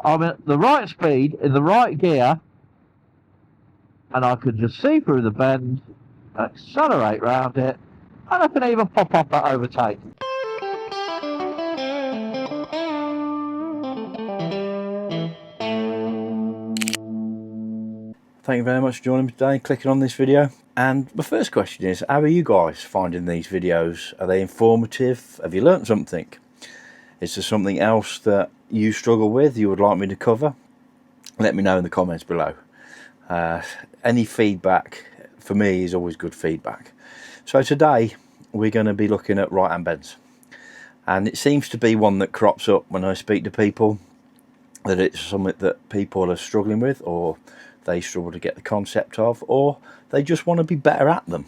I'm at the right speed, in the right gear, and I can just see through the bend, accelerate round it, and I can even pop up at overtake. Thank you very much for joining me today, clicking on this video. And the first question is, how are you guys finding these videos? Are they informative? Have you learnt something? Is there something else that you struggle with you would like me to cover? Let me know in the comments below. Any feedback for me is always good feedback. So today we're going to be looking at right hand bends, and it seems to be one that crops up when I speak to people, that it's something that people are struggling with, or they struggle to get the concept of, or they just want to be better at them.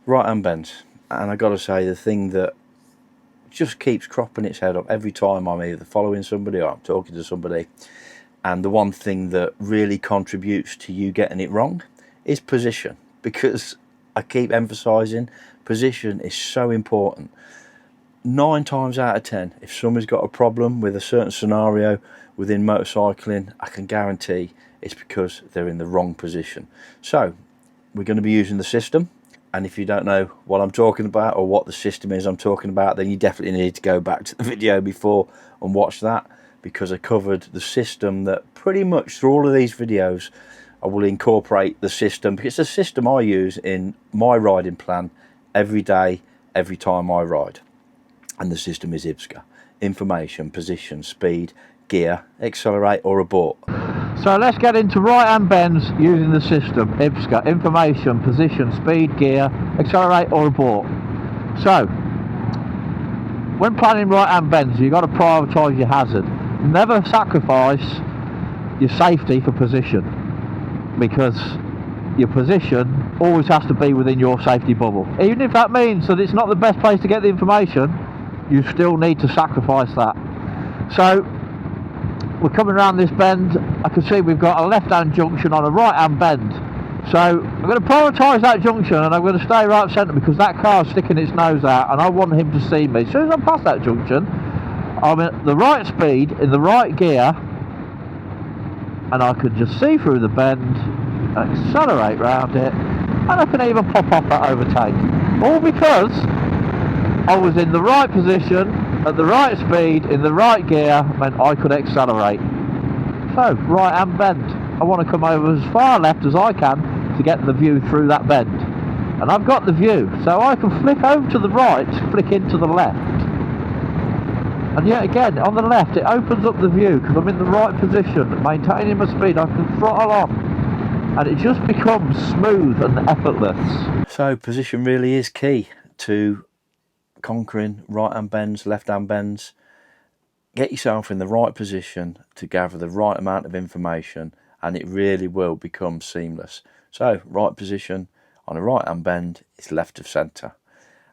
Right hand bends. And I got to say, the thing that just keeps cropping its head up every time I'm either following somebody or I'm talking to somebody, and the one thing that really contributes to you getting it wrong is position, because I keep emphasizing position is so important. 9 times out of 10, if somebody's got a problem with a certain scenario within motorcycling, I can guarantee it's because they're in the wrong position. So we're going to be using the system, and if you don't know what I'm talking about or what the system is I'm talking about, then you definitely need to go back to the video before and watch that, because I covered the system that pretty much through all of these videos I will incorporate the system, because it's the system I use in my riding plan every day, every time I ride. And the system is IPSA: information, position, speed, gear, accelerate or abort. So let's get into right hand bends using the system IPSA: information, position, speed, gear, accelerate or abort. So when planning right hand bends, you've got to prioritise your hazard. Never sacrifice your safety for position, because your position always has to be within your safety bubble. Even if that means that it's not the best place to get the information, you still need to sacrifice that. So we're coming around this bend. I can see we've got a left hand junction on a right hand bend. So I'm going to prioritise that junction, and I'm going to stay right centre, because that car's sticking its nose out and I want him to see me. As soon as I pass that junction, I'm at the right speed, in the right gear, and I can just see through the bend, accelerate round it, and I can even pop up at overtake. All because I was in the right position, at the right speed, in the right gear, meant I could accelerate. So, right hand bend. I want to come over as far left as I can to get the view through that bend. And I've got the view, so I can flick over to the right, flick into the left. And yet again, on the left, it opens up the view, because I'm in the right position, maintaining my speed. I can throttle on, and it just becomes smooth and effortless. So position really is key to conquering right hand bends, left hand bends. Get yourself in the right position to gather the right amount of information, and it really will become seamless. So right position on a right hand bend is left of centre,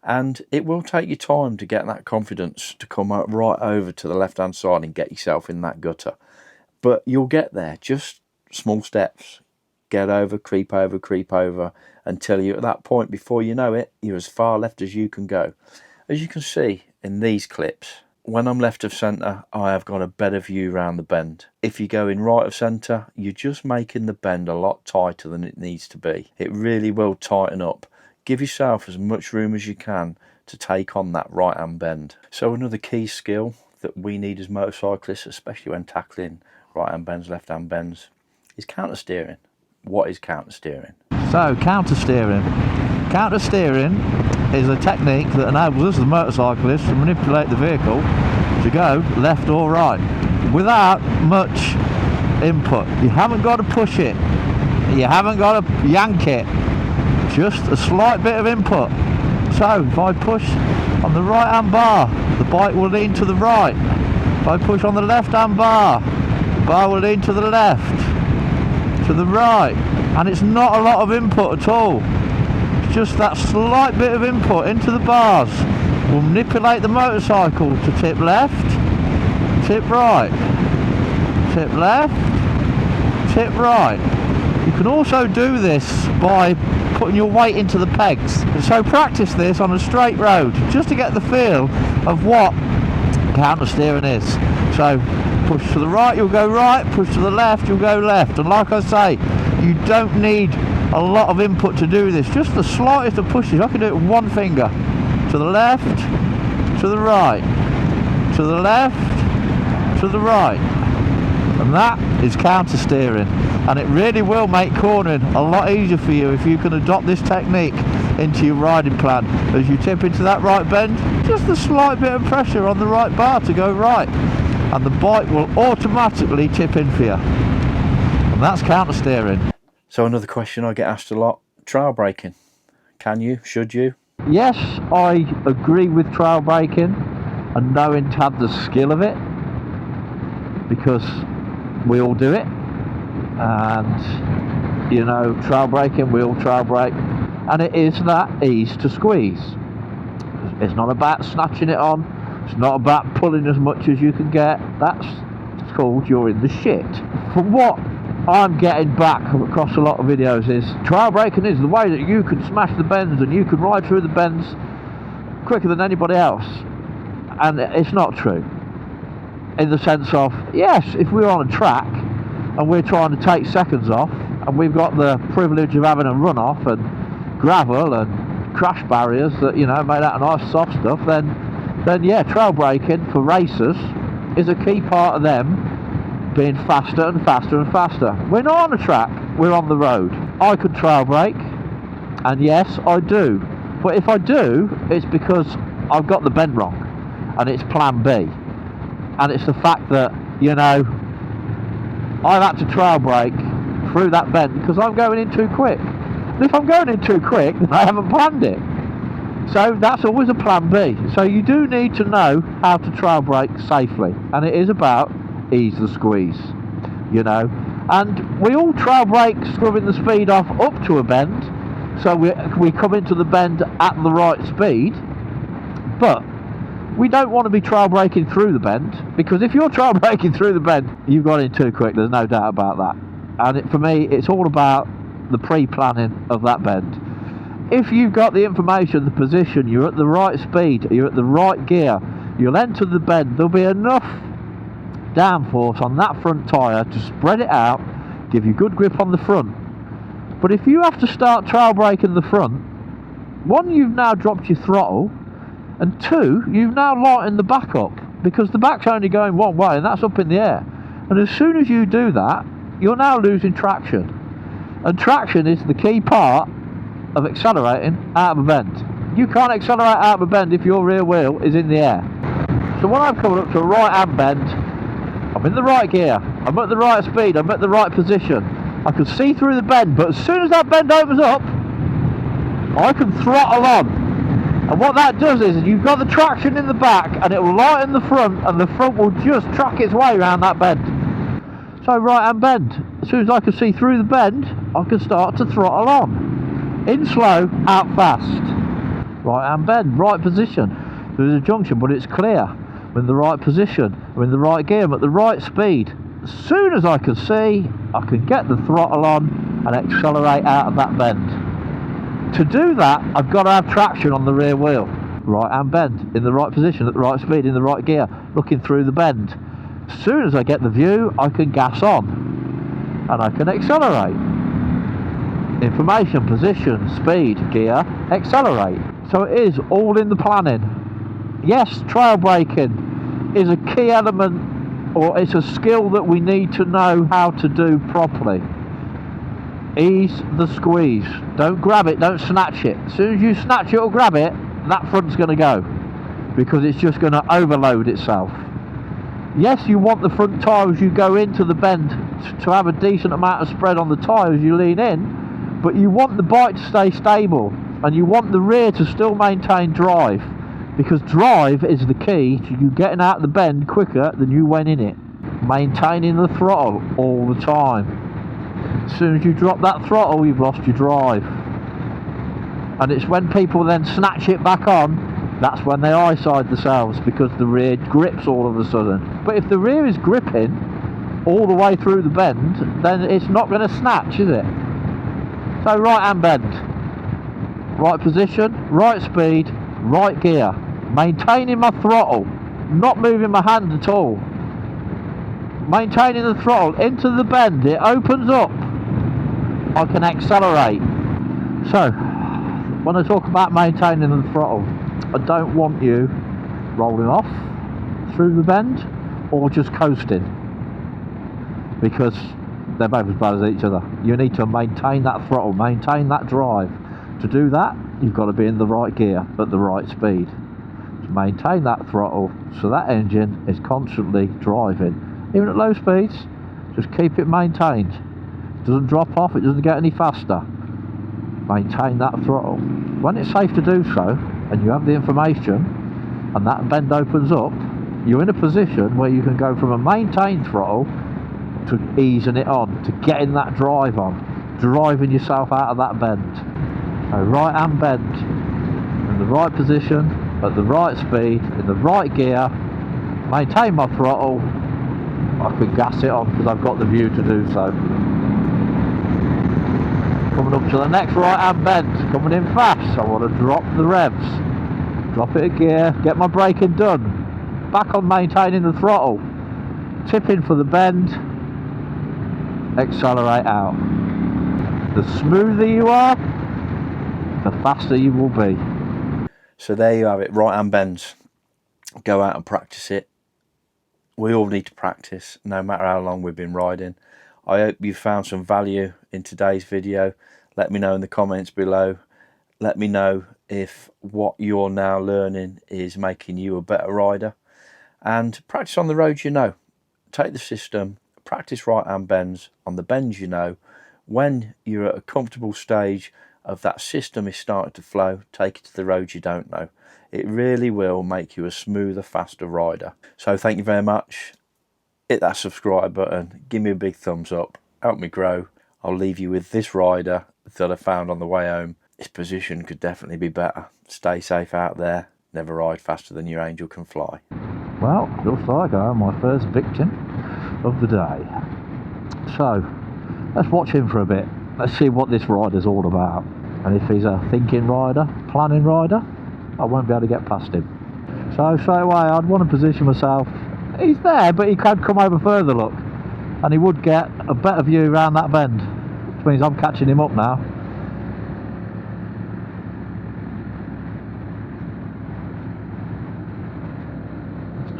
and it will take you time to get that confidence to come out right over to the left hand side and get yourself in that gutter, but you'll get there. Just small steps, get over, creep over, until you're at that point. Before you know it, you're as far left as you can go. As you can see in these clips, when I'm left of centre, I have got a better view around the bend. If you go in right of centre, you're just making the bend a lot tighter than it needs to be. It really will tighten up. Give yourself as much room as you can to take on that right hand bend. So another key skill that we need as motorcyclists, especially when tackling right hand bends, left hand bends, is counter steering. What is counter steering? So counter steering. Counter steering is a technique that enables us as motorcyclists to manipulate the vehicle to go left or right without much input. You haven't got to push it, you haven't got to yank it, just a slight bit of input. So if I push on the right hand bar, the bike will lean to the right. If I push on the left hand bar, the bar will lean to the left, to the right, and it's not a lot of input at all. Just that slight bit of input into the bars will manipulate the motorcycle to tip left, tip right, tip left, tip right. You can also do this by putting your weight into the pegs. So practice this on a straight road just to get the feel of what counter steering is. So Push to the right, you'll go right. Push to the left, you'll go left. And like I say, you don't need a lot of input to do this. Just the slightest of pushes. I can do it with one finger. To the left, to the right, to the left, to the right. And that is counter steering. And it really will make cornering a lot easier for you if you can adopt this technique into your riding plan. As you tip into that right bend, just a slight bit of pressure on the right bar to go right, and the bike will automatically tip in for you. And that's counter steering. So another question I get asked a lot, trail braking. Can you? Should you? Yes, I agree with trail braking and knowing to have the skill of it, because we all do it. And you know, trail braking, we all trail brake, and it is that ease to squeeze. It's not about snatching it on, it's not about pulling as much as you can get. That's called you're in the shit. From what I'm getting back across a lot of videos is trail braking is the way that you can smash the bends and you can ride through the bends quicker than anybody else. And it's not true, in the sense of, yes, if we're on a track and we're trying to take seconds off and we've got the privilege of having a runoff and gravel and crash barriers that, you know, made out of nice soft stuff, then yeah, trail braking for racers is a key part of them being faster and faster and faster. We're not on a track, we're on the road. I could trail brake, and yes, I do. But if I do, it's because I've got the bend wrong, and it's plan B. And it's the fact that, you know, I've had to trail brake through that bend because I'm going in too quick. And if I'm going in too quick, then I haven't planned it. So that's always a plan B. So you do need to know how to trail brake safely, and it is about ease the squeeze, you know. And we all trail brake scrubbing the speed off up to a bend, so we come into the bend at the right speed, but we don't want to be trail braking through the bend, because if you're trail braking through the bend, you've got in too quick, there's no doubt about that. And for me, it's all about the pre-planning of that bend. If you've got the information, the position, you're at the right speed, you're at the right gear, you'll enter the bend, there'll be enough downforce on that front tyre to spread it out, give you good grip on the front. But if you have to start trail braking the front, one, you've now dropped your throttle, and two, you've now lightened the back up, because the back's only going one way and that's up in the air. And as soon as you do that, you're now losing traction. And traction is the key part of accelerating out of a bend. You can't accelerate out of a bend if your rear wheel is in the air. So when I'm coming up to a right hand bend, I'm in the right gear, I'm at the right speed, I'm at the right position. I can see through the bend, but as soon as that bend opens up, I can throttle on. And what that does is you've got the traction in the back and it will lighten the front, and the front will just track its way around that bend. So right hand bend, as soon as I can see through the bend, I can start to throttle on. In slow, out fast. Right hand bend, right position. There's a junction, but it's clear. I'm in the right position, I'm in the right gear, I'm at the right speed. As soon as I can see, I can get the throttle on and accelerate out of that bend. To do that, I've got to have traction on the rear wheel. Right hand bend, in the right position, at the right speed, in the right gear, looking through the bend. As soon as I get the view, I can gas on and I can accelerate. Information, position, speed, gear, accelerate. So it is all in the planning. Yes, trail braking is a key element, or it's a skill that we need to know how to do properly. Ease the squeeze. Don't grab it, don't snatch it. As soon as you snatch it or grab it, that front's going to go, because it's just going to overload itself. Yes, you want the front tyre as you go into the bend to have a decent amount of spread on the tyre as you lean in, but you want the bike to stay stable, and you want the rear to still maintain drive, because drive is the key to you getting out of the bend quicker than you went in it. Maintaining the throttle all the time. As soon as you drop that throttle, you've lost your drive. And it's when people then snatch it back on, that's when they eyeside themselves, because the rear grips all of a sudden. But if the rear is gripping all the way through the bend, then it's not going to snatch, is it? So right hand bend, right position, right speed, right gear, maintaining my throttle, not moving my hand at all. maintaining the throttle into the bend, it opens up, I can accelerate. So when I talk about maintaining the throttle, I don't want you rolling off through the bend or just coasting, because they're both as bad as each other. You need to maintain that throttle, maintain that drive. To do that, you've got to be in the right gear at the right speed. To maintain that throttle so that engine is constantly driving, even at low speeds, just keep it maintained. It doesn't drop off, it doesn't get any faster. Maintain that throttle. When it's safe to do so, and you have the information, and that bend opens up, you're in a position where you can go from a maintained throttle to easing it on, to getting that drive on, driving yourself out of that bend. So right hand bend, in the right position, at the right speed, in the right gear, maintain my throttle, I can gas it on because I've got the view to do so. Coming up to the next right hand bend, coming in fast, I want to drop the revs, drop it a gear, get my braking done, back on maintaining the throttle, tipping for the bend, accelerate out. The smoother you are, the faster you will be. So there you have it, right hand bends. Go out and practice it. We all need to practice, no matter how long we've been riding. I hope you found some value in today's video. Let me know in the comments below. Let me know if what you're now learning is making you a better rider. And practice on the roads you know. Take the system, practice right hand bends on the bends you know. When you're at a comfortable stage of that system is starting to flow, take it to the roads you don't know. It really will make you a smoother, faster rider. So thank you very much. Hit that subscribe button, give me a big thumbs up, help me grow. I'll leave you with this rider that I found on the way home. His position could definitely be better. Stay safe out there, never ride faster than your angel can fly. Well, looks like I am my first victim of the day. So let's watch him for a bit. Let's see what this rider's all about. And if he's a thinking rider, planning rider, I won't be able to get past him. So straight away I'd want to position myself. He's there, but he can come over further, look. And he would get a better view around that bend, which means I'm catching him up now.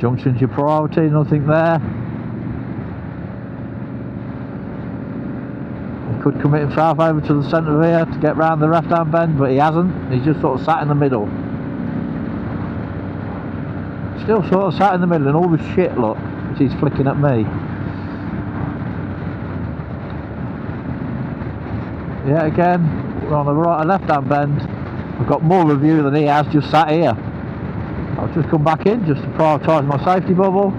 Junction's your priority, nothing there. He could commit himself over to the centre here to get round the left hand bend, but he hasn't. He's just sort of sat in the middle. Still sort of sat in the middle, and all the shit, look, which he's flicking at me. Yeah, again, we're on the right and left hand bend. I've got more of a view than he has, just sat here. I've just come back in just to prioritise my safety bubble.